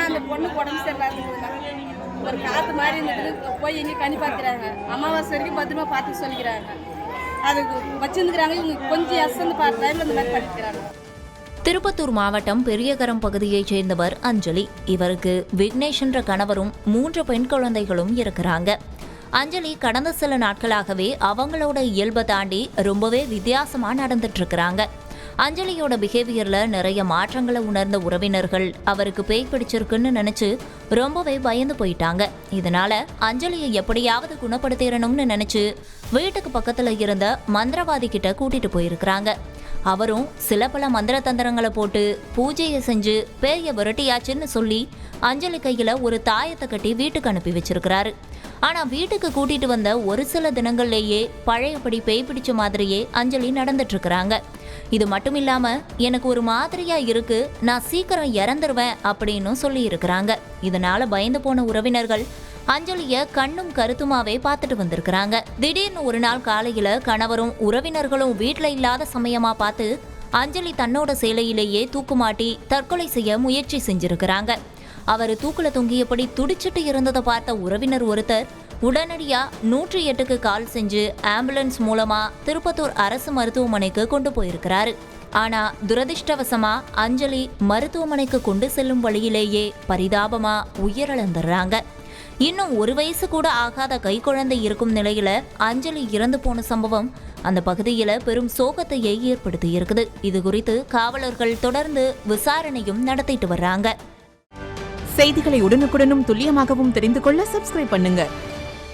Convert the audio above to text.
ஆனால் அந்த பொண்ணுக்கு உடம்பு சரியில்லாதுங்க. ஒரு காற்று மாதிரி இருந்தது, போய் எங்கேயும் கனி பார்க்குறாங்க. அமாவாசை வரைக்கும் பத்திரமா பார்த்து சொல்லிக்கிறாங்க. அதுக்கு வச்சுருந்துக்கிறாங்க. இவங்க கொஞ்சம் அசந்து பார்த்த டைமில் இந்த மாதிரி பண்ணிக்கிறாங்க. திருப்பத்தூர் மாவட்டம் பெரியகரம் பகுதியைச் சேர்ந்தவர் அஞ்சலி. இவருக்கு விக்னேஷ் என்ற கணவரும் 3 பெண் குழந்தைகளும் இருக்கிறாங்க. அஞ்சலி கடந்த சில நாட்களாகவே அவங்களோட இயல்பை தாண்டி ரொம்பவே வித்தியாசமா நடந்துட்டு இருக்கிறாங்க. அஞ்சலியோட பிஹேவியர்ல நிறைய மாற்றங்களை உணர்ந்த உறவினர்கள் அவருக்கு பேய் பிடிச்சிருக்குன்னு நினைச்சு ரொம்பவே பயந்து போயிட்டாங்க. இதனால அஞ்சலியை எப்படியாவது குணப்படுத்திடணும்னு நினைச்சு வீட்டுக்கு பக்கத்துல இருந்த மந்திரவாதி கிட்ட கூட்டிட்டு போயிருக்கிறாங்க. அவரும் சில பல மந்திர தந்திரங்களை போட்டு பூஜையை செஞ்சு பேய விரட்டியாச்சுன்னு சொல்லி அஞ்சலி கையில ஒரு தாயத்தை கட்டி வீட்டுக்கு அனுப்பி வச்சிருக்கிறாரு. ஆனா வீட்டுக்கு கூட்டிட்டு வந்த ஒரு சில தினங்கள்லேயே பழையபடி பேய் பிடிச்ச மாதிரியே அஞ்சலி நடந்துட்டு இருக்கிறாங்க. இது மட்டும் இல்லாம எனக்கு ஒரு மாதிரியா இருக்கு, நான் சீக்கிரம் இறந்துருவேன் அப்படின்னு சொல்லி இருக்கிறாங்க. இதனால பயந்து போன உறவினர்கள் அஞ்சலிய கண்ணும் கருத்துமாவே பார்த்துட்டு வந்திருக்கிறாங்க. திடீர்னு ஒரு நாள் காலையில கணவரும் உறவினர்களும் வீட்டுல இல்லாத சமயமா பார்த்து அஞ்சலி தன்னோட சேலையிலேயே தூக்குமாட்டி தற்கொலை செய்ய முயற்சி செஞ்சிருக்கிறாங்க. அவர் தூக்குல தொங்கியபடி துடிச்சிட்டு இருந்ததை பார்த்த உறவினர் ஒருத்தர் உடனடியா 108க்கு கால் செஞ்சு ஆம்புலன்ஸ் மூலமா திருப்பத்தூர் அரசு மருத்துவமனைக்கு கொண்டு போயிருக்கிறாரு. ஆனா துரதிர்ஷ்டவசமா அஞ்சலி மருத்துவமனைக்கு கொண்டு செல்லும் வழியிலேயே பரிதாபமா உயிரிழந்துடுறாங்க. இன்னும் 1 வயசு கூட ஆகாத கைக்குழந்தை இருக்கும் நிலையில அஞ்சலி இறந்து போன சம்பவம் அந்த பகுதியில பெரும் சோகத்தையே ஏற்படுத்தி இருக்குது. இது குறித்து காவலர்கள் தொடர்ந்து விசாரணையும் நடத்திட்டு வர்றாங்க. செய்திகளை உடனுக்குடனும் துல்லியமாகவும் தெரிந்து கொள்ள சப்ஸ்கிரைப் பண்ணுங்க.